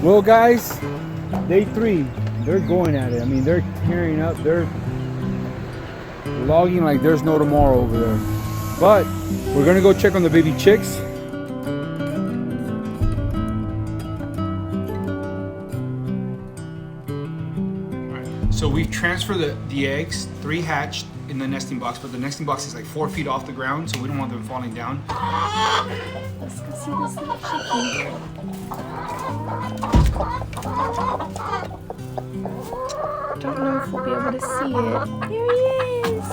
Well, guys, day 3, they're going at it. I mean, they're tearing up. They're logging like there's no tomorrow over there. But we're gonna go check on the baby chicks. So we've transferred the eggs, 3 hatched in the nesting box, but the nesting box is like 4 feet off the ground, so we don't want them falling down. Let's go see this little chickie. Don't know if we'll be able to see it. There he is!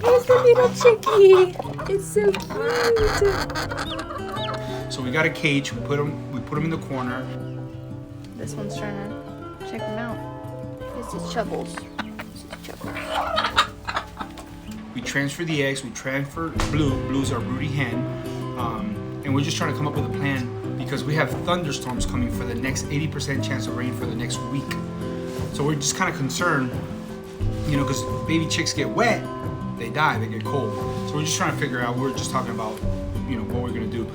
Here's the little chickie! It's so cute! So we got a cage, we put them in the corner. This one's trying to check him out. This is Chubbles. We transfer the eggs, we transfer Blue. Blue's our broody hen. And we're just trying to come up with a plan because we have thunderstorms coming for the next 80% chance of rain for the next week. So we're just kind of concerned, you know, because baby chicks get wet, they die, they get cold. So we're just trying to figure out, we're just talking about, you know, what we're gonna do.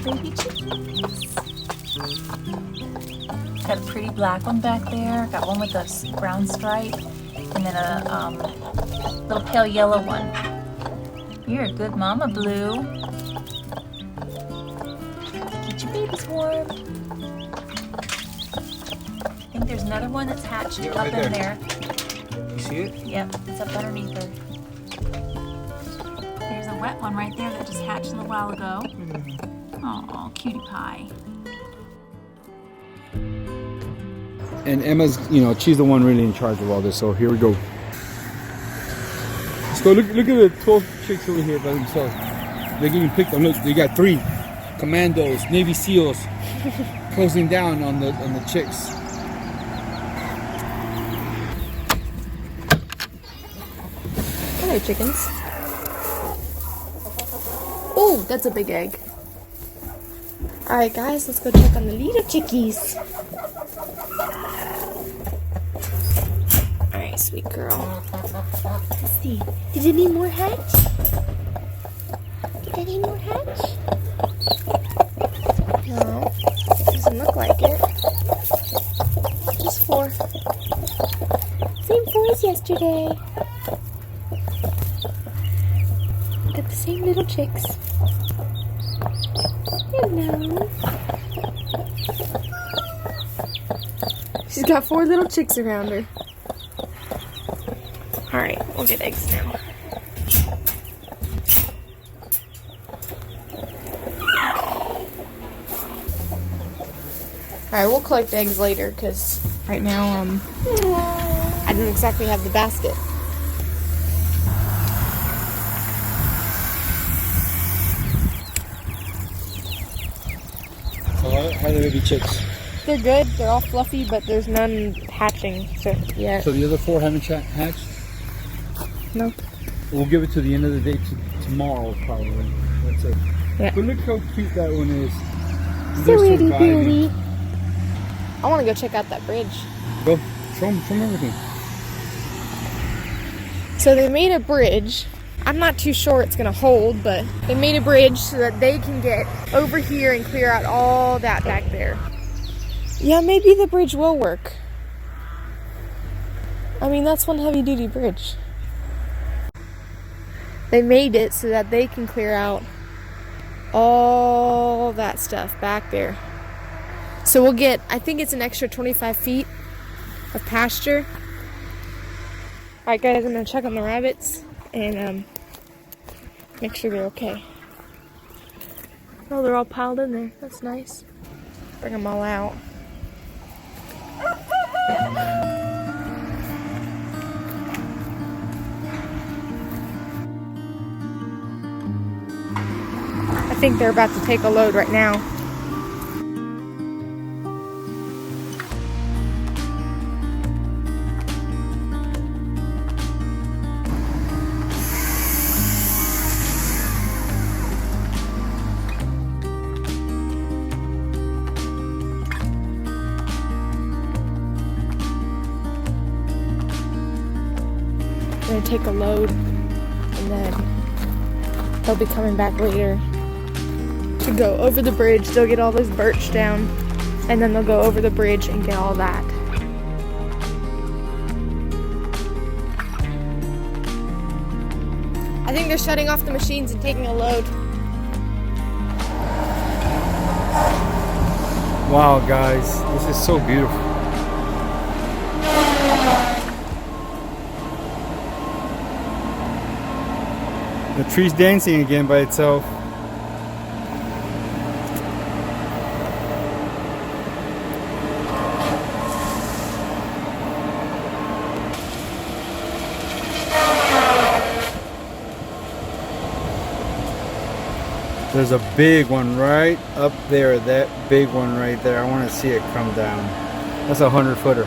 Baby chickies. Got a pretty black one back there. Got one with a brown stripe, and then a little pale yellow one. You're a good mama, Blue. Get your babies warm. I think there's another one that's hatched up right in there. You see it? Yep, it's up underneath her. There's a wet one right there that just hatched a little while ago. Oh, cutie pie. And Emma's, you know, she's the one really in charge of all this. So here we go. Let's go. Look at the 12 chicks over here by themselves. They're getting picked on. Look, they got 3 commandos, Navy SEALs, closing down on the chicks. Hello, chickens. Oh, that's a big egg. Alright guys, let's go check on the little chickies. Alright, sweet girl. Let's see. Did any more hatch? Did any more hatch? No, doesn't look like it. Just 4. Same 4 as yesterday. Got the same little chicks. Hello. She's got 4 little chicks around her. Alright, we'll get eggs now. Alright, we'll collect eggs later because right now I don't exactly have the basket. How are the baby chicks? They're good. They're all fluffy, but there's none hatching. So yeah. So the other 4 haven't hatched? No. We'll give it to the end of the day tomorrow, probably. That's it. Yeah. But look how cute that one is. So itty bitty. I want to go check out that bridge. Go. Show them everything. So they made a bridge. I'm not too sure it's going to hold, but they made a bridge so that they can get over here and clear out all that back there. Yeah, maybe the bridge will work. I mean, that's one heavy-duty bridge. They made it so that they can clear out all that stuff back there. So we'll get, I think it's an extra 25 feet of pasture. Alright guys, I'm going to check on the rabbits and make sure they're okay. Oh, they're all piled in there. That's nice. Bring them all out. think they're about to take a load right now. They're gonna take a load and then they'll be coming back later to go over the bridge. They'll get all this birch down and then they'll go over the bridge and get all that. I think they're shutting off the machines and taking a load. Wow, guys, this is so beautiful. The tree's dancing again by itself. There's a big one right up there, that big one right there. I want to see it come down. That's a 100-footer.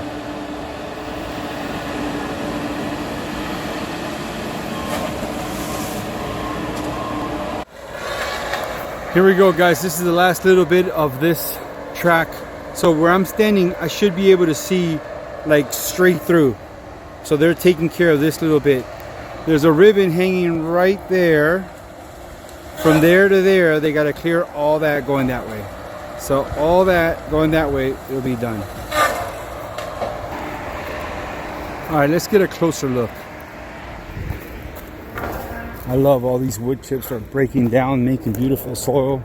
Here we go, guys. This is the last little bit of this track. So where I'm standing, I should be able to see like straight through. So they're taking care of this little bit. There's a ribbon hanging right there. From there to there, they got to clear all that going that way. So all that going that way, it'll be done. All right, let's get a closer look. I love all these wood chips are breaking down, making beautiful soil.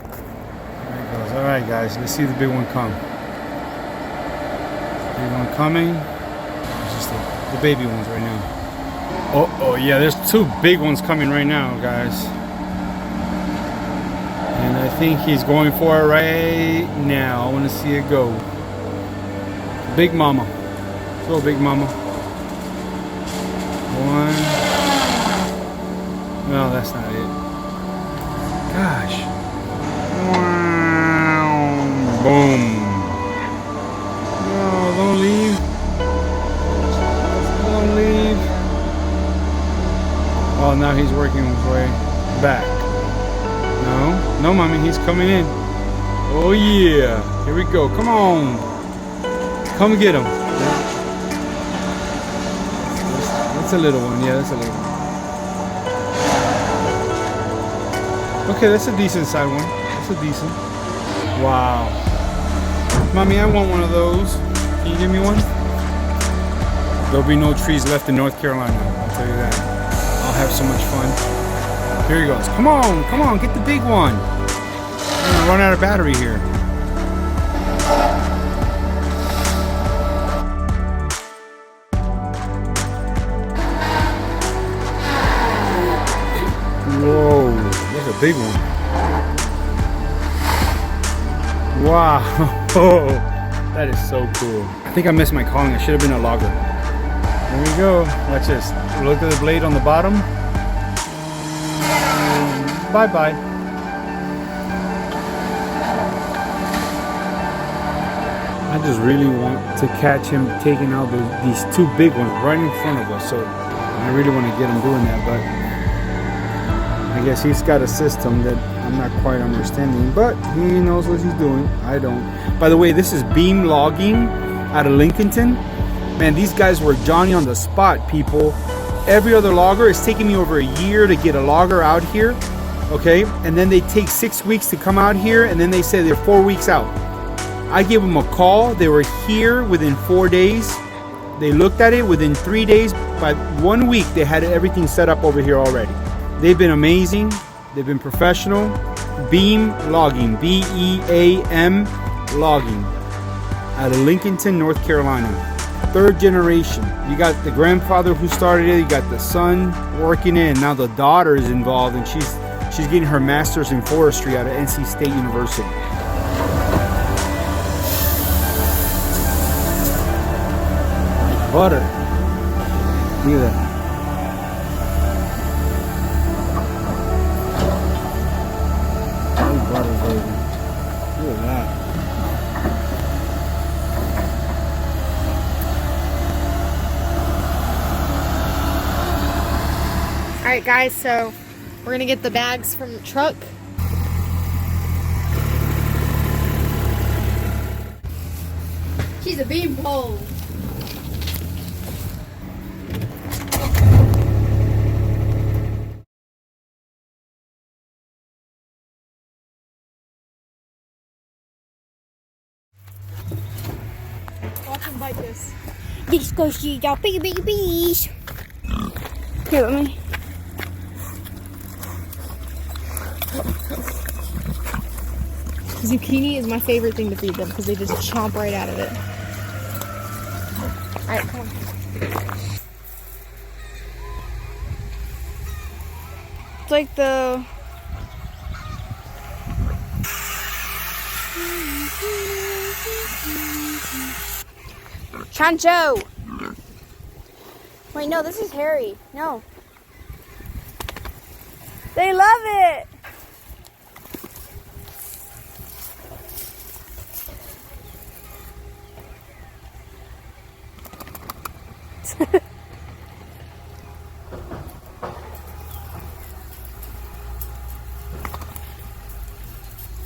There it goes. All right, guys, let's see the big one come. Big one coming. It's just the baby ones right now. Oh, yeah, there's two big ones coming right now, guys. And I think he's going for it right now. I want to see it go. Big mama. Go, big mama. One. No, that's not it. Gosh. Wow. Boom. No, don't leave. Don't leave. Oh, now he's working his way back. No, no, mommy, he's coming in. Oh, yeah. Here we go. Come on. Come get him. That's a little one. Yeah, that's a little one. Okay, that's a decent side one. That's a decent. Wow. Mommy, I want one of those. Can you give me one? There'll be no trees left in North Carolina. I'll tell you that. I'll have so much fun. Here he goes. Come on, get the big one. I'm gonna run out of battery here. Whoa, that's a big one. Wow, that is so cool. I think I missed my calling. I should have been a logger. There we go. Watch this. Look at the blade on the bottom. Bye-bye. I just really want to catch him taking out these two big ones right in front of us. So I really want to get him doing that, but I guess he's got a system that I'm not quite understanding, but he knows what he's doing. I don't. By the way, this is Beam Logging out of Lincolnton. Man, these guys were Johnny on the spot, people. Every other logger, it's taking me over a year to get a logger out here, okay? And then they take 6 weeks to come out here, and then they say they're 4 weeks out. I gave them a call. They were here within 4 days. They looked at it within 3 days. By 1 week, they had everything set up over here already. They've been amazing. They've been professional. Beam Logging, B-E-A-M Logging, out of Lincolnton, North Carolina. 3rd generation. You got the grandfather who started it. You got the son working it, and now the daughter is involved, and she's getting her master's in forestry out of NC State University. Butter. Look at that. Alright guys, so we're gonna get the bags from the truck. She's a beanpole. Watch him bite this. This goes to your babies. Here, let me. Zucchini is my favorite thing to feed them because they just chomp right out of it. Alright, come on. It's like the... Chancho. Wait, no, this is Harry. No. They love it.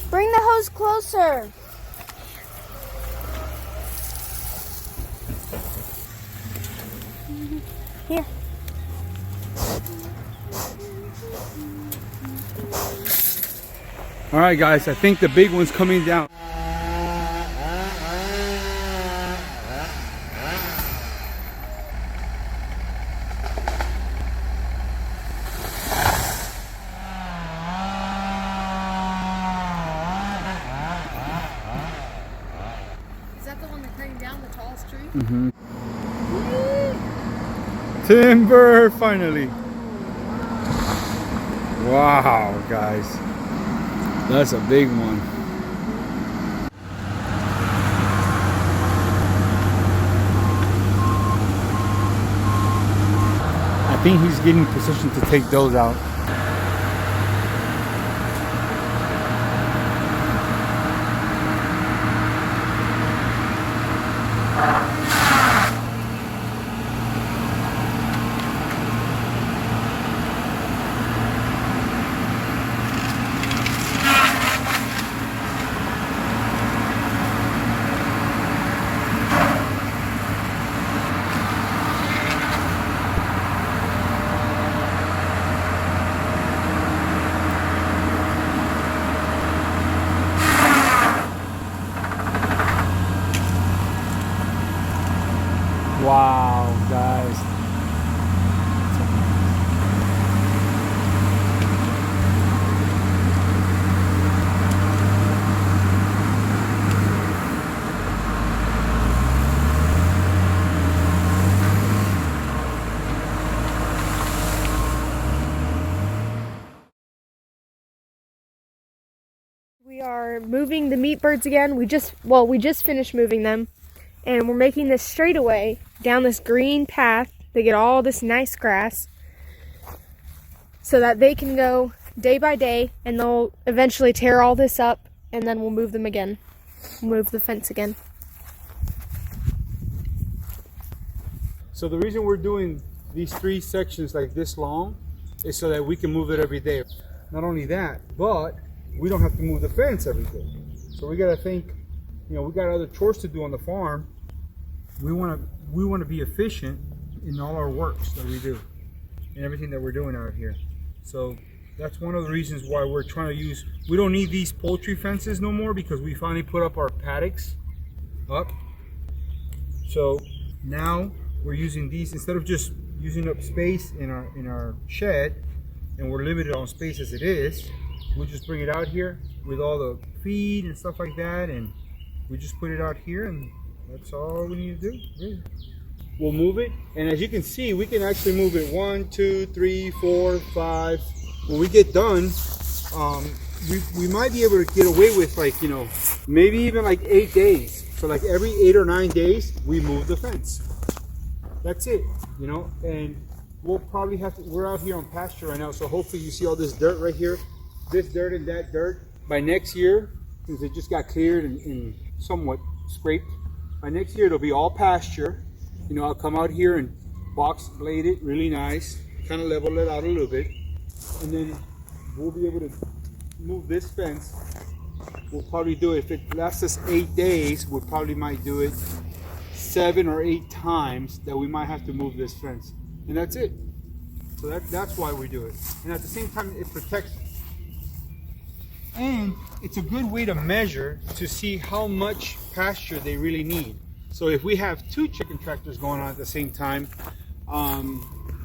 Bring the hose closer. Here. All right, guys, I think the big one's coming down. Is that the one that came down the tallest tree? Mm-hmm. Timber, finally. Wow, guys. That's a big one. I think he's getting positioned to take those out. Wow, guys. We are moving the meat birds again. We just finished moving them. And we're making this straightaway down this green path. They get all this nice grass so that they can go day by day, and they'll eventually tear all this up, and then we'll move them again. Move the fence again. So the reason we're doing these 3 sections like this long is so that we can move it every day. Not only that, but we don't have to move the fence every day. So we gotta think, you know, we got other chores to do on the farm. We want to be efficient in all our works that we do and everything that we're doing out here. So that's one of the reasons why we're trying to use, we don't need these poultry fences no more because we finally put up our paddocks up. So now we're using these instead of just using up space in our shed, and we're limited on space as it is. We'll just bring it out here with all the feed and stuff like that, and we just put it out here, and that's all we need to do, really. We'll move it, and as you can see, we can actually move it 1, 2, 3, 4, 5. When we get done, we might be able to get away with, like, you know, maybe even like 8 days. So like every 8 or 9 days, we move the fence. That's it, you know, and we'll probably have to, we're out here on pasture right now, so hopefully you see all this dirt right here, this dirt and that dirt. By next year, since it just got cleared and somewhat scraped, by next year it'll be all pasture. You know, I'll come out here and box blade it really nice, kind of level it out a little bit, and then we'll be able to move this fence. We'll probably do it, if it lasts us 8 days, we probably might do it 7 or 8 times that we might have to move this fence, and that's it. So that's why we do it, and at the same time it protects, and it's a good way to measure to see how much pasture they really need. So if we have 2 chicken tractors going on at the same time,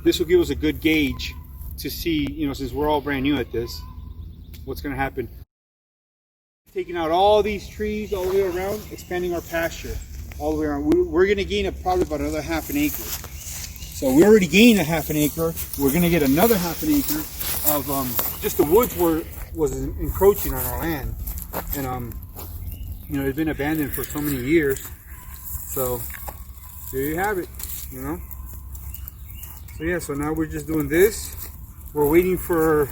this will give us a good gauge to see, you know, since we're all brand new at this, what's going to happen. Taking out all these trees all the way around, expanding our pasture all the way around. We're going to gain probably about another half an acre. So we already gained a half an acre. We're going to get another half an acre of just the woods was encroaching on our land, and you know, it's been abandoned for so many years. So there you have it, you know. So yeah, so now we're just doing this. We're waiting for,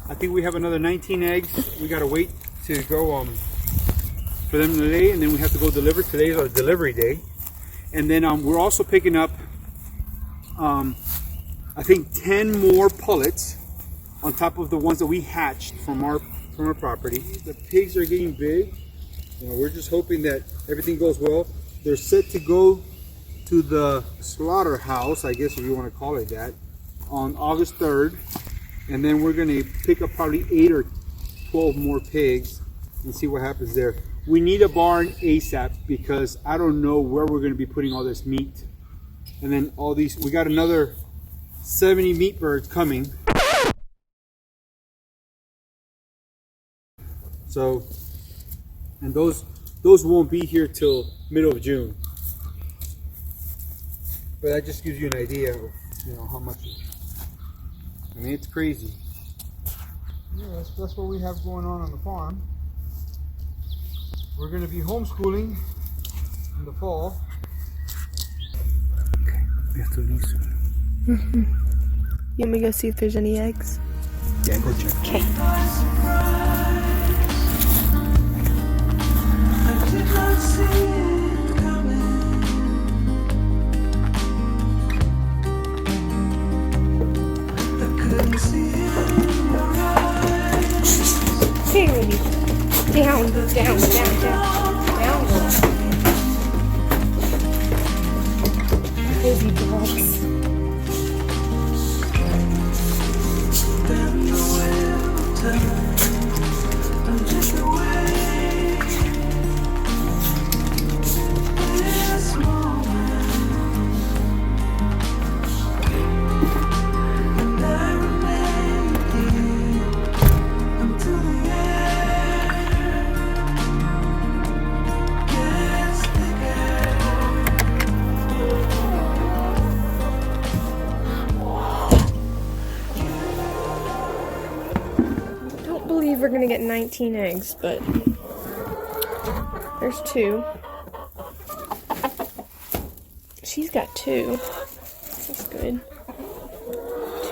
I think we have another 19 eggs. We gotta wait to go for them to lay, and then we have to go deliver. Today is our delivery day, and then we're also picking up I think 10 more pullets on top of the ones that we hatched from our property. The pigs are getting big. You know, we're just hoping that everything goes well. They're set to go to the slaughterhouse, I guess if you want to call it that, on August 3rd, and then we're going to pick up probably 8 or 12 more pigs and see what happens there. We need a barn ASAP because I don't know where we're going to be putting all this meat. And then all these, we got another 70 meat birds coming. So, and those won't be here till middle of June. But that just gives you an idea of, you know, how much. I mean, it's crazy. Yeah, that's what we have going on the farm. We're going to be homeschooling in the fall. Okay, we have to leave soon. You want me to go see if there's any eggs? Yeah, go check. Okay. Down. Baby dogs. We're gonna get 19 eggs, but there's 2. She's got 2. That's good.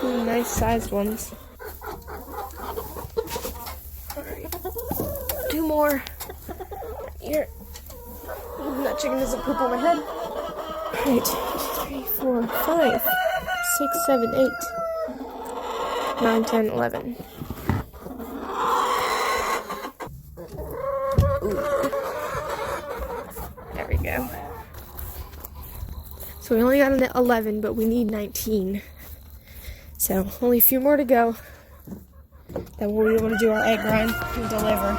2 nice sized ones. Alright. 2 more. Here. That chicken doesn't poop on my head. Alright. 2, 3, 4, 5, 6, 7, 8, 9, 10, 11. There we go. So we only got an 11, but we need 19. So only a few more to go. Then we'll be able to do our egg run and deliver.